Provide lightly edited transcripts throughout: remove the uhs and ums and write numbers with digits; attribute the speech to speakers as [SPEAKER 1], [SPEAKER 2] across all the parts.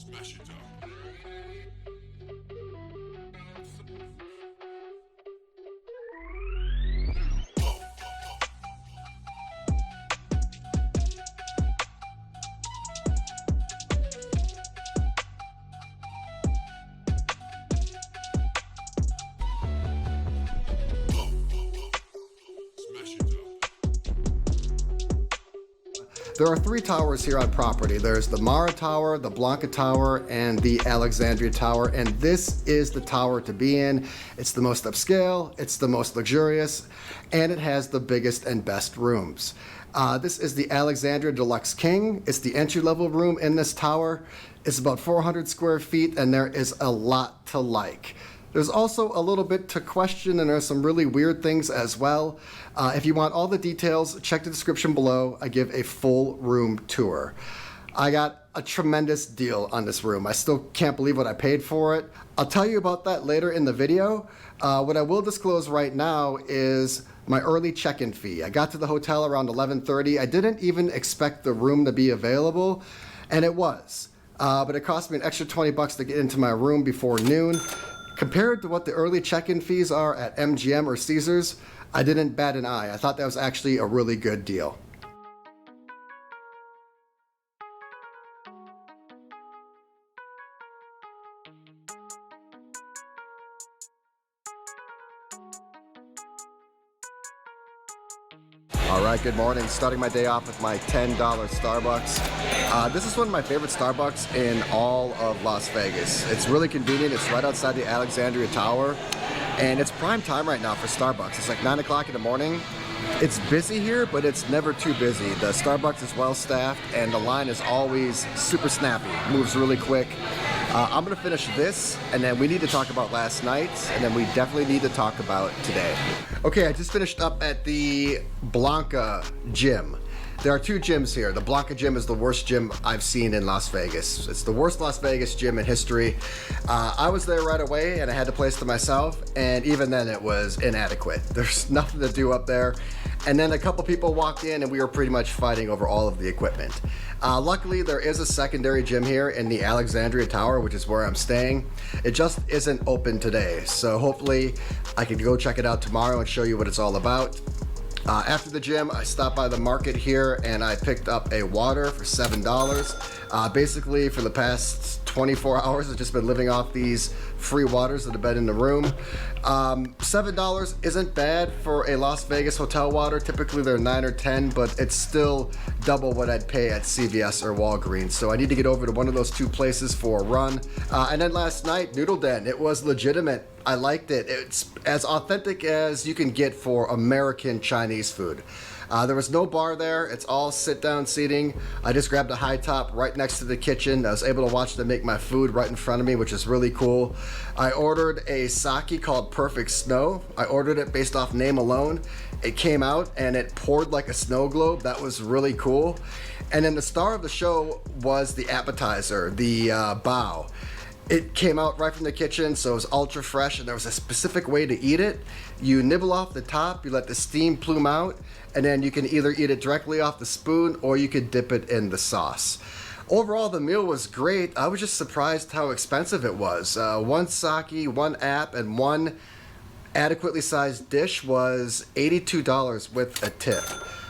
[SPEAKER 1] Smash it up.
[SPEAKER 2] There are 3 towers here on property. There's the Marra Tower, the Blanca Tower, and the Alexandria Tower, and this is the tower to be in. It's the most upscale, it's the most luxurious, and it has the biggest and best rooms. This is the Alexandria Deluxe King. It's the entry-level room in this tower. It's about 400 square feet, and there is a lot to like. There's also a little bit to question, and there's some really weird things as well. If you want all the details, check the description below. I give a full room tour. I got a tremendous deal on this room. I still can't believe what I paid for it. I'll tell you about that later in the video. What I will disclose right now is my early check-in fee. I got to the hotel around 11:30. I didn't even expect the room to be available, and it was. But it cost me an extra 20 bucks to get into my room before noon. Compared to what the early check-in fees are at MGM or Caesars, I didn't bat an eye. I thought that was actually a really good deal. All right, good morning. Starting my day off with my $10 Starbucks. This is one of my favorite Starbucks in all of Las Vegas. It's really convenient. It's right outside the Alexandria Tower, and it's prime time right now for Starbucks. It's like 9 o'clock in the morning. It's busy here, but it's never too busy. The Starbucks is well staffed, and the line is always super snappy. Moves really quick. I'm gonna finish this, and then we need to talk about last night, and then we definitely need to talk about today. Okay, I just finished up at the Blanca gym. There are 2 gyms here. The Blanca gym is the worst gym I've seen in Las Vegas. It's the worst Las Vegas gym in history. I was there right away, and I had the place to myself, and even then it was inadequate. There's nothing to do up there. And then a couple people walked in, and we were pretty much fighting over all of the equipment. Luckily, there is a secondary gym here in the Alexandria Tower, which is where I'm staying. It just isn't open today, so hopefully I can go check it out tomorrow and show you what it's all about. After the gym, I stopped by the market here and I picked up a water for $7. Basically, for the past 24 hours, I've just been living off these free waters that have been in the room. $7 isn't bad for a Las Vegas hotel water. Typically, they're 9 or 10, but it's still double what I'd pay at CVS or Walgreens. So I need to get over to one of those 2 places for a run. And then last night, Noodle Den. It was legitimate. I liked it. It's as authentic as you can get for American Chinese food. There was no bar there. It's all sit-down seating. I just grabbed a high top right next to the kitchen. I was able to watch them make my food right in front of me, which is really cool. I ordered a sake called Perfect Snow. I ordered it based off name alone. It came out and it poured like a snow globe. That was really cool. And then the star of the show was the appetizer, the bao. It came out right from the kitchen, so it was ultra fresh, and there was a specific way to eat it. You nibble off the top, you let the steam plume out, and then you can either eat it directly off the spoon or you could dip it in the sauce. Overall, the meal was great. I was just surprised how expensive it was. 1 sake, 1 app, and 1 adequately sized dish was $82 with a tip.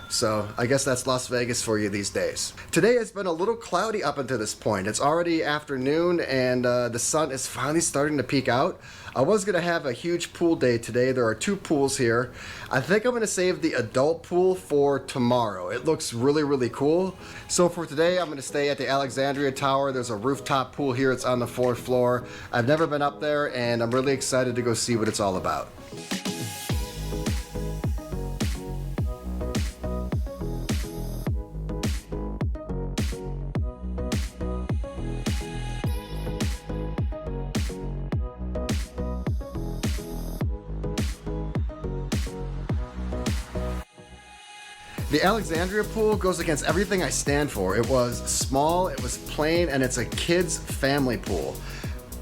[SPEAKER 2] So I guess that's Las Vegas for you these days. Today has been a little cloudy up until this point. It's already afternoon and the sun is finally starting to peek out. I was gonna have a huge pool day today. There are 2 pools here. I think I'm gonna save the adult pool for tomorrow. It looks really, really cool. So for today, I'm gonna stay at the Alexandria Tower. There's a rooftop pool here. It's on the 4th floor. I've never been up there and I'm really excited to go see what it's all about. The Alexandria pool goes against everything I stand for. It was small, it was plain, and it's a kids' family pool.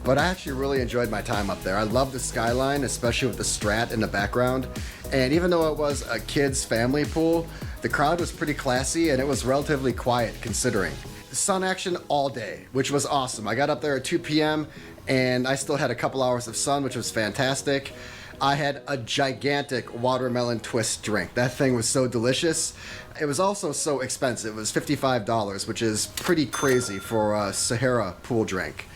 [SPEAKER 2] But I actually really enjoyed my time up there. I love the skyline, especially with the Strat in the background. And even though it was a kids' family pool, the crowd was pretty classy and it was relatively quiet considering. sun action all day, which was awesome. I got up there at 2 p.m. and I still had a couple hours of sun, which was fantastic. I had a gigantic watermelon twist drink. That thing was so delicious. It was also so expensive. It was $55, which is pretty crazy for a Sahara pool drink.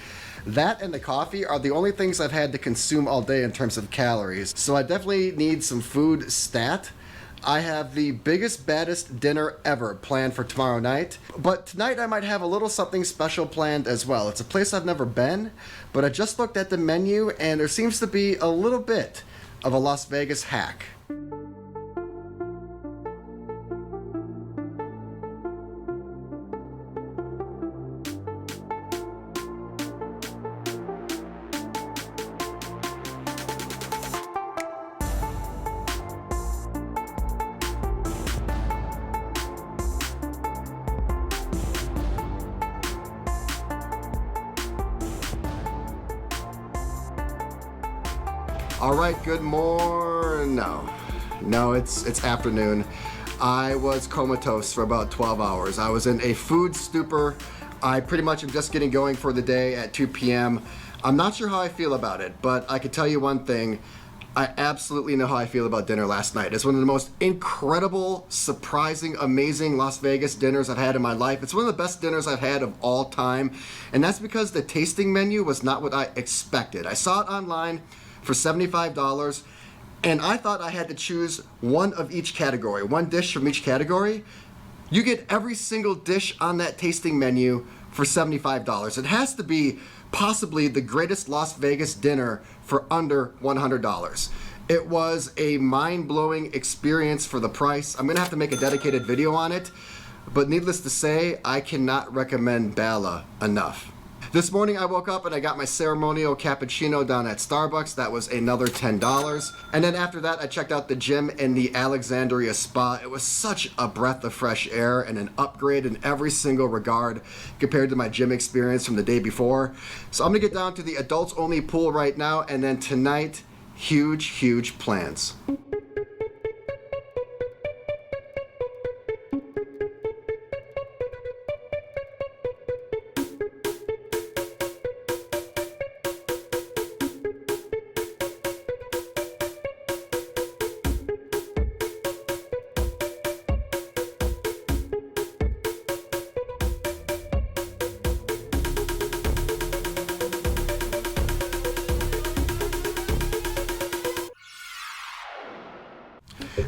[SPEAKER 2] That and the coffee are the only things I've had to consume all day in terms of calories. So I definitely need some food stat. I have the biggest, baddest dinner ever planned for tomorrow night. But tonight I might have a little something special planned as well. It's a place I've never been, but I just looked at the menu and there seems to be a little bit of a Las Vegas hack. All right, good morning. No, it's afternoon. I was comatose for about 12 hours. I was in a food stupor. I pretty much am just getting going for the day at 2 p.m. I'm not sure how I feel about it, but I can tell you one thing. I absolutely know how I feel about dinner last night. It's one of the most incredible, surprising, amazing Las Vegas dinners I've had in my life. It's one of the best dinners I've had of all time, and that's because the tasting menu was not what I expected. I saw it online for $75, and I thought I had to choose one of each category, one dish from each category. You get every single dish on that tasting menu for $75. It has to be possibly the greatest Las Vegas dinner for under $100. It was a mind-blowing experience for the price. I'm gonna have to make a dedicated video on it, but needless to say, I cannot recommend Bala enough. This morning I woke up and I got my ceremonial cappuccino down at Starbucks. That was another $10. And then after that I checked out the gym in the Alexandria Spa. It was such a breath of fresh air and an upgrade in every single regard compared to my gym experience from the day before. So I'm gonna get down to the adults only pool right now, and then tonight, huge plans.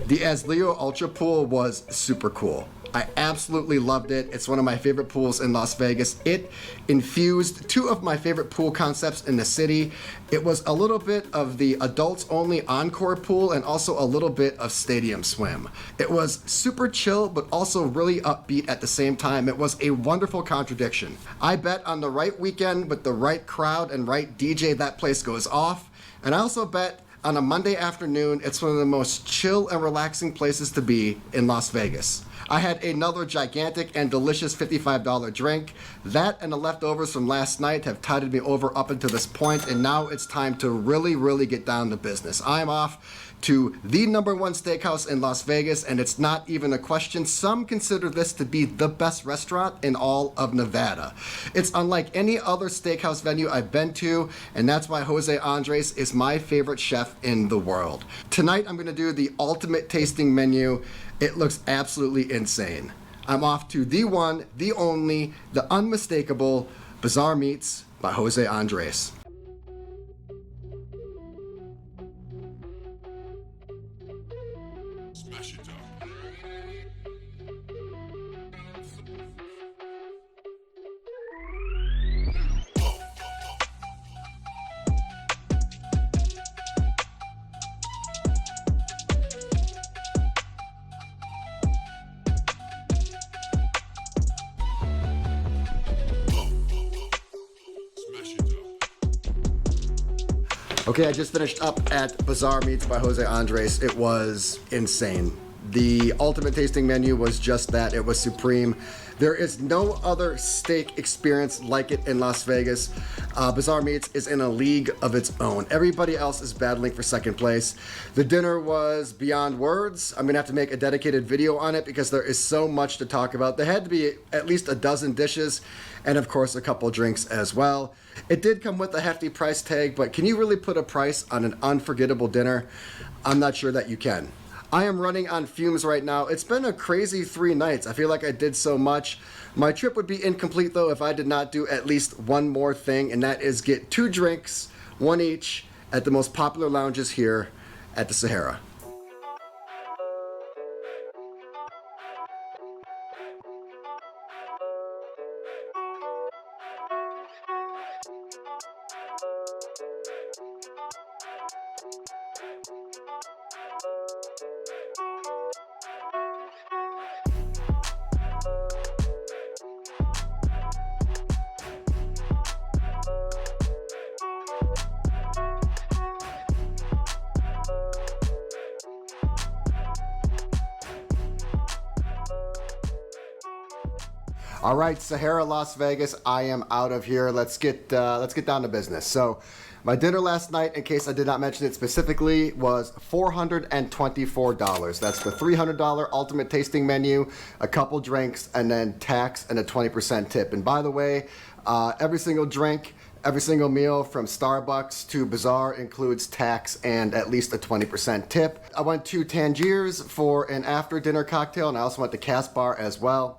[SPEAKER 2] The Azleo Ultra Pool was super cool. I absolutely loved it. It's one of my favorite pools in Las Vegas. It infused two of my favorite pool concepts in the city. It was a little bit of the adults only encore pool and also a little bit of stadium swim. It was super chill, but also really upbeat at the same time. It was a wonderful contradiction. I bet on the right weekend with the right crowd and right DJ, that place goes off. And I also bet on a Monday afternoon, it's one of the most chill and relaxing places to be in Las Vegas. I had another gigantic and delicious $55 drink. That and the leftovers from last night have tided me over up until this point, and now it's time to really get down to business. I'm off to the #1 steakhouse in Las Vegas, and it's not even a question. Some consider this to be the best restaurant in all of Nevada. It's unlike any other steakhouse venue I've been to, and that's why Jose Andres is my favorite chef in the world. Tonight I'm gonna do the ultimate tasting menu. It looks absolutely insane. I'm off to the one, the only, the unmistakable Bizarre Meats by Jose Andres.
[SPEAKER 1] Smash it up.
[SPEAKER 2] Okay, I just finished up at Bizarre Meats by Jose Andres. It was insane. The ultimate tasting menu was just that. It was supreme. There is no other steak experience like it in Las Vegas. Bazaar Meats is in a league of its own. Everybody else is battling for second place. The dinner was beyond words. I'm gonna have to make a dedicated video on it because there is so much to talk about. There had to be at least a dozen dishes and of course a couple drinks as well. It did come with a hefty price tag, but can you really put a price on an unforgettable dinner? I'm not sure that you can. I am running on fumes right now. It's been a crazy 3 nights. I feel like I did so much. My trip would be incomplete though if I did not do at least one more thing, and that is get 2 drinks, 1 each, at the most popular lounges here at the Sahara. All right, Sahara Las Vegas, I am out of here. Let's get down to business. So my dinner last night, in case I did not mention it specifically, was $424. That's the $300 ultimate tasting menu, a couple drinks, and then tax and a 20% tip. And by the way, every single drink, every single meal from Starbucks to Bazaar includes tax and at least a 20% tip. I went to Tangiers for an after dinner cocktail, and I also went to Cass Bar as well.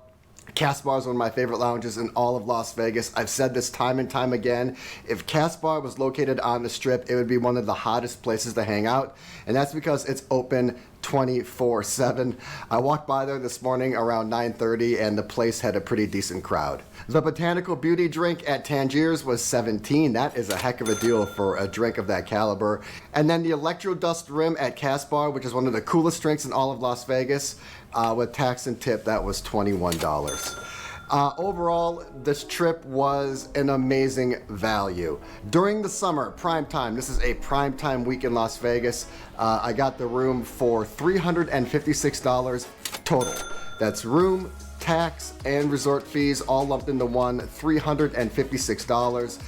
[SPEAKER 2] Cass Bar is one of my favorite lounges in all of Las Vegas. I've said this time and time again. If Cass Bar was located on the Strip, it would be one of the hottest places to hang out, and that's because it's open 24/7. I walked by there this morning around 9:30 and the place had a pretty decent crowd. The Botanical Beauty drink at Tangiers was $17. That is a heck of a deal for a drink of that caliber. And then the Electro Dust Rim at Cass Bar, which is one of the coolest drinks in all of Las Vegas, with tax and tip, that was $21. Overall, this trip was an amazing value. During the summer, prime time, this is a prime time week in Las Vegas, I got the room for $356 total. That's room, tax, and resort fees all lumped into one, $356.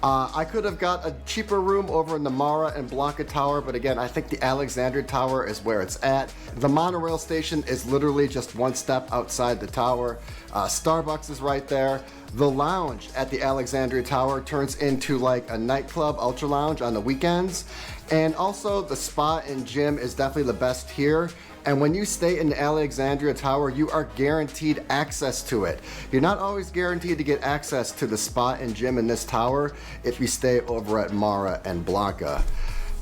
[SPEAKER 2] I could have got a cheaper room over in the Marra and Blanca Tower, but again, I think the Alexandria Tower is where it's at. The monorail station is literally just 1 step outside the tower. Starbucks is right there. The lounge at the Alexandria Tower turns into like a nightclub ultra lounge on the weekends. And also the spa and gym is definitely the best here. And when you stay in the Alexandria Tower, you are guaranteed access to it. You're not always guaranteed to get access to the spa and gym in this tower if you stay over at Marra and Blanca.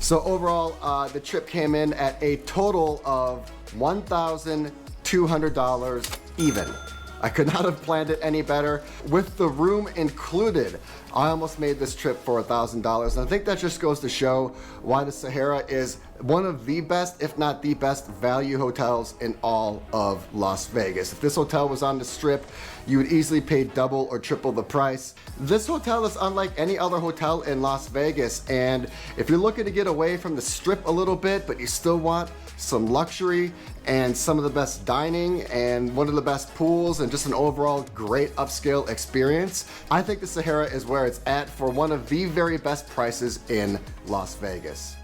[SPEAKER 2] So overall, the trip came in at a total of $1,200 even. I could not have planned it any better. With the room included, I almost made this trip for $1,000. And I think that just goes to show why the Sahara is one of the best, if not the best, value hotels in all of Las Vegas. If this hotel was on the Strip, you would easily pay double or triple the price. This hotel is unlike any other hotel in Las Vegas. And if you're looking to get away from the Strip a little bit, but you still want some luxury and some of the best dining and one of the best pools and just an overall great upscale experience, I think the Sahara is where it's at for one of the very best prices in Las Vegas.